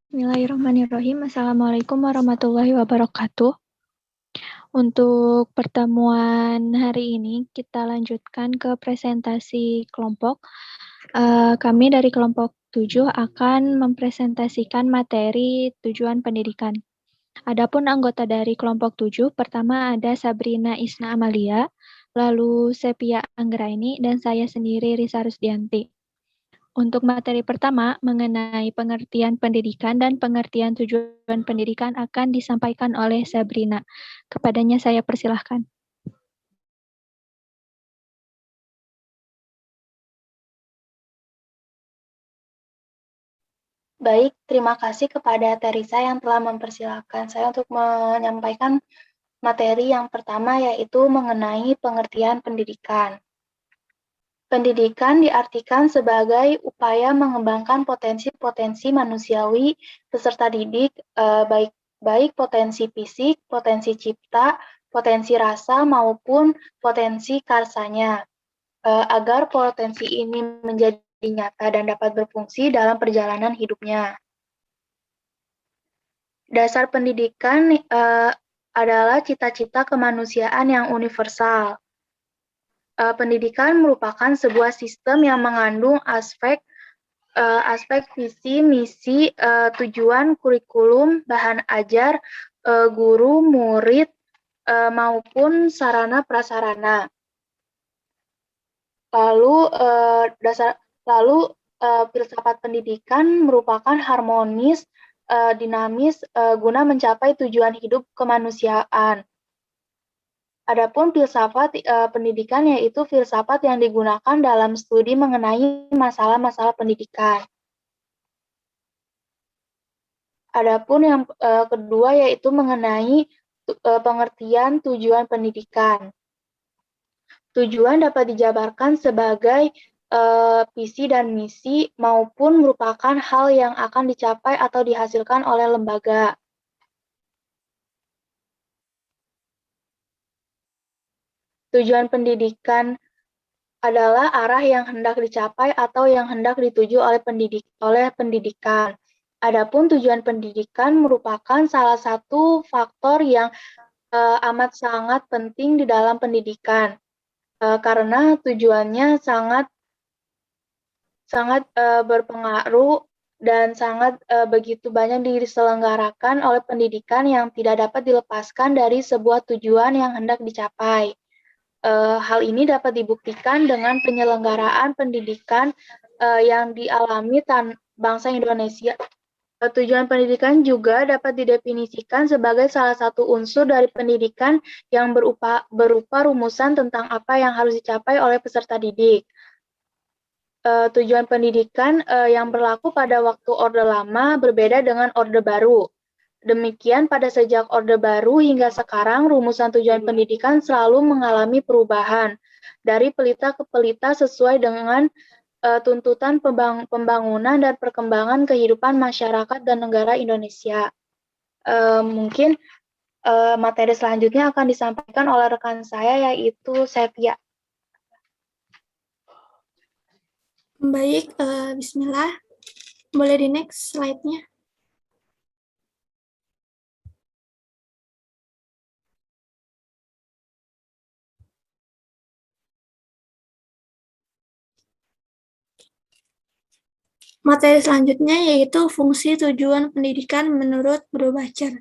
Bismillahirrahmanirrahim. Assalamualaikum warahmatullahi wabarakatuh. Untuk pertemuan hari ini, kita lanjutkan ke presentasi kelompok. Kami dari kelompok 7 akan mempresentasikan materi tujuan pendidikan. Adapun anggota dari kelompok 7, pertama ada Sabrina Isna Amalia, lalu Sepia Anggraini, dan saya sendiri Risa Rusdianti. Untuk materi pertama mengenai pengertian pendidikan dan pengertian tujuan pendidikan akan disampaikan oleh Sabrina. Kepadanya saya persilahkan. Baik, terima kasih kepada Teresa yang telah mempersilahkan saya untuk menyampaikan materi yang pertama, yaitu mengenai pengertian pendidikan. Pendidikan diartikan sebagai upaya mengembangkan potensi-potensi manusiawi peserta didik, baik potensi fisik, potensi cipta, potensi rasa, maupun potensi karsanya, agar potensi ini menjadi nyata dan dapat berfungsi dalam perjalanan hidupnya. Dasar pendidikan adalah cita-cita kemanusiaan yang universal. Pendidikan merupakan sebuah sistem yang mengandung aspek visi, misi, tujuan, kurikulum, bahan ajar, guru, murid, maupun sarana prasarana. Lalu filsafat pendidikan merupakan harmonis, dinamis, guna mencapai tujuan hidup kemanusiaan. Adapun filsafat pendidikan yaitu filsafat yang digunakan dalam studi mengenai masalah-masalah pendidikan. Adapun yang kedua yaitu mengenai pengertian tujuan pendidikan. Tujuan dapat dijabarkan sebagai visi dan misi maupun merupakan hal yang akan dicapai atau dihasilkan oleh lembaga. Tujuan pendidikan adalah arah yang hendak dicapai atau yang hendak dituju oleh pendidikan. Adapun tujuan pendidikan merupakan salah satu faktor yang amat sangat penting di dalam pendidikan, karena tujuannya sangat berpengaruh dan sangat begitu banyak diselenggarakan oleh pendidikan yang tidak dapat dilepaskan dari sebuah tujuan yang hendak dicapai. Hal ini dapat dibuktikan dengan penyelenggaraan pendidikan yang dialami bangsa Indonesia. Tujuan pendidikan juga dapat didefinisikan sebagai salah satu unsur dari pendidikan yang berupa rumusan tentang apa yang harus dicapai oleh peserta didik. Tujuan pendidikan yang berlaku pada waktu Orde Lama berbeda dengan Orde Baru. Demikian pada sejak Orde Baru hingga sekarang, rumusan tujuan pendidikan selalu mengalami perubahan dari pelita ke pelita sesuai dengan tuntutan pembangunan dan perkembangan kehidupan masyarakat dan negara Indonesia. Mungkin materi selanjutnya akan disampaikan oleh rekan saya, yaitu Sepia. Baik, bismillah. Boleh di next slide-nya. Materi selanjutnya yaitu fungsi tujuan pendidikan menurut Brubacher.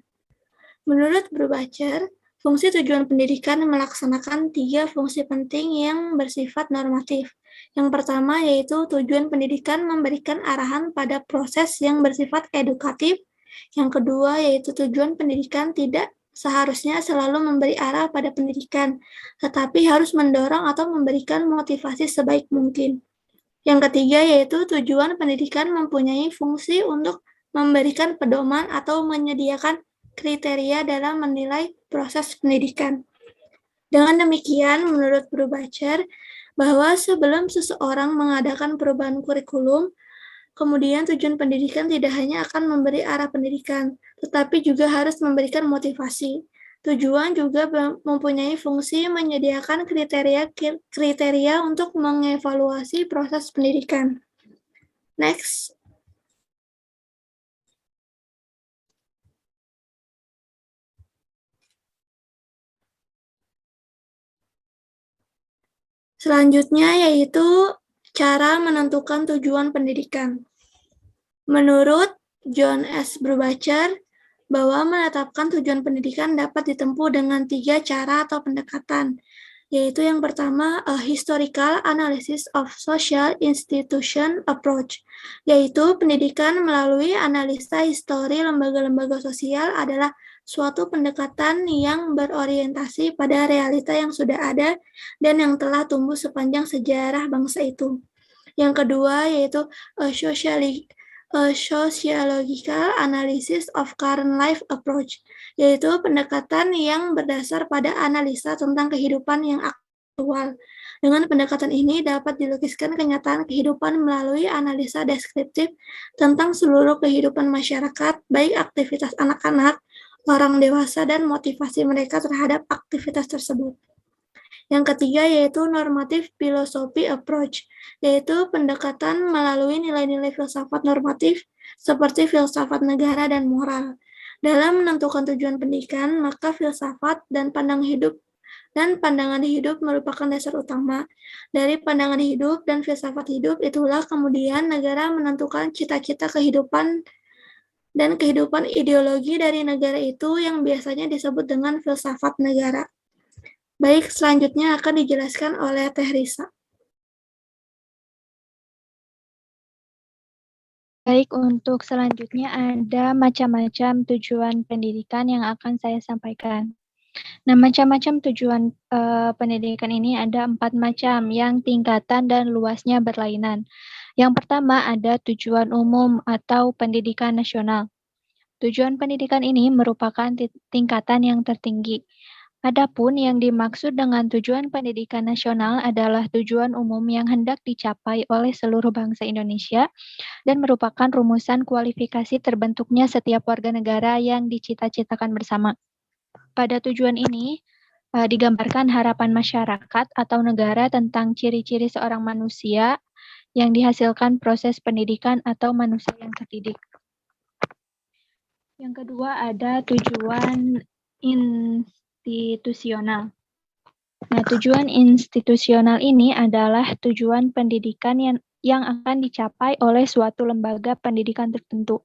Menurut Brubacher, fungsi tujuan pendidikan melaksanakan 3 fungsi penting yang bersifat normatif. Yang pertama yaitu tujuan pendidikan memberikan arahan pada proses yang bersifat edukatif. Yang kedua yaitu tujuan pendidikan tidak seharusnya selalu memberi arah pada pendidikan, tetapi harus mendorong atau memberikan motivasi sebaik mungkin. Yang ketiga yaitu tujuan pendidikan mempunyai fungsi untuk memberikan pedoman atau menyediakan kriteria dalam menilai proses pendidikan. Dengan demikian, menurut Brubacher, bahwa sebelum seseorang mengadakan perubahan kurikulum, kemudian tujuan pendidikan tidak hanya akan memberi arah pendidikan, tetapi juga harus memberikan motivasi. Tujuan juga mempunyai fungsi menyediakan kriteria untuk mengevaluasi proses pendidikan. Next. Selanjutnya yaitu cara menentukan tujuan pendidikan. Menurut John S. Brubacher, bahwa menetapkan tujuan pendidikan dapat ditempuh dengan 3 cara atau pendekatan, yaitu yang pertama, a historical analysis of social institution approach, yaitu pendidikan melalui analisa histori lembaga-lembaga sosial adalah suatu pendekatan yang berorientasi pada realita yang sudah ada dan yang telah tumbuh sepanjang sejarah bangsa itu. Yang kedua yaitu a sociological analysis of current life approach, yaitu pendekatan yang berdasar pada analisa tentang kehidupan yang aktual. Dengan pendekatan ini dapat dilukiskan kenyataan kehidupan melalui analisa deskriptif tentang seluruh kehidupan masyarakat, baik aktivitas anak-anak, orang dewasa, dan motivasi mereka terhadap aktivitas tersebut. Yang ketiga yaitu normative philosophy approach, yaitu pendekatan melalui nilai-nilai filsafat normatif seperti filsafat negara dan moral. Dalam menentukan tujuan pendidikan, maka filsafat dan pandangan hidup merupakan dasar utama. Dari pandangan hidup dan filsafat hidup, itulah kemudian negara menentukan cita-cita kehidupan dan kehidupan ideologi dari negara itu yang biasanya disebut dengan filsafat negara. Baik, selanjutnya akan dijelaskan oleh Teh Risa. Baik, untuk selanjutnya ada macam-macam tujuan pendidikan yang akan saya sampaikan. Nah, macam-macam tujuan pendidikan ini ada 4 macam yang tingkatan dan luasnya berlainan. Yang pertama ada tujuan umum atau pendidikan nasional. Tujuan pendidikan ini merupakan tingkatan yang tertinggi. Adapun yang dimaksud dengan tujuan pendidikan nasional adalah tujuan umum yang hendak dicapai oleh seluruh bangsa Indonesia dan merupakan rumusan kualifikasi terbentuknya setiap warga negara yang dicita-citakan bersama. Pada tujuan ini digambarkan harapan masyarakat atau negara tentang ciri-ciri seorang manusia yang dihasilkan proses pendidikan atau manusia yang terdidik. Yang kedua ada tujuan institusional. Nah, tujuan institusional ini adalah tujuan pendidikan yang akan dicapai oleh suatu lembaga pendidikan tertentu.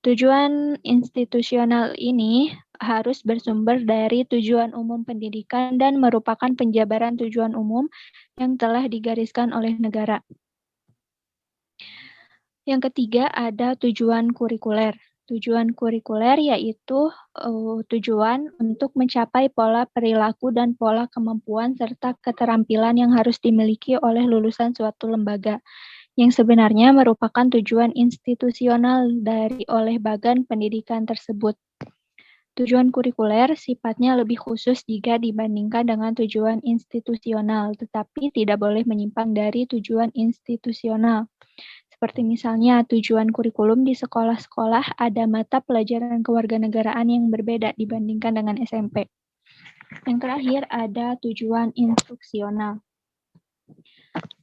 Tujuan institusional ini harus bersumber dari tujuan umum pendidikan dan merupakan penjabaran tujuan umum yang telah digariskan oleh negara. Yang ketiga ada tujuan kurikuler. Tujuan kurikuler yaitu tujuan untuk mencapai pola perilaku dan pola kemampuan serta keterampilan yang harus dimiliki oleh lulusan suatu lembaga, yang sebenarnya merupakan tujuan institusional oleh bagan pendidikan tersebut. Tujuan kurikuler sifatnya lebih khusus jika dibandingkan dengan tujuan institusional, tetapi tidak boleh menyimpang dari tujuan institusional. Seperti misalnya tujuan kurikulum di sekolah-sekolah ada mata pelajaran kewarganegaraan yang berbeda dibandingkan dengan SMP. Yang terakhir ada tujuan instruksional.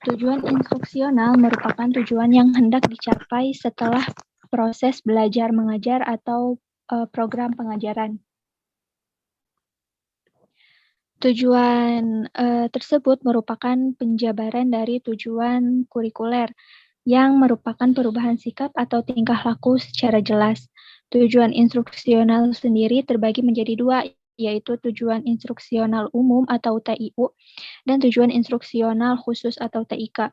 Tujuan instruksional merupakan tujuan yang hendak dicapai setelah proses belajar mengajar atau program pengajaran. Tujuan tersebut merupakan penjabaran dari tujuan kurikuler yang merupakan perubahan sikap atau tingkah laku secara jelas. Tujuan instruksional sendiri terbagi menjadi 2, yaitu tujuan instruksional umum atau TIU dan tujuan instruksional khusus atau TIK.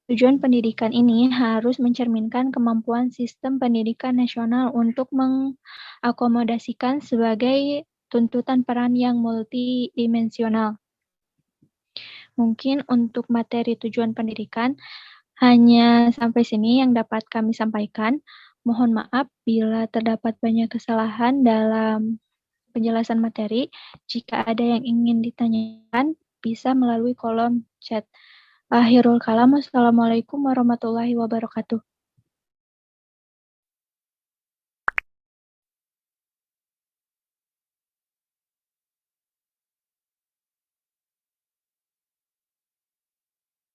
Tujuan pendidikan ini harus mencerminkan kemampuan sistem pendidikan nasional untuk mengakomodasikan sebagai tuntutan peran yang multidimensional. Mungkin untuk materi tujuan pendidikan hanya sampai sini yang dapat kami sampaikan. Mohon maaf bila terdapat banyak kesalahan dalam penjelasan materi. Jika ada yang ingin ditanyakan, bisa melalui kolom chat. Akhirul kalam, wassalamualaikum warahmatullahi wabarakatuh.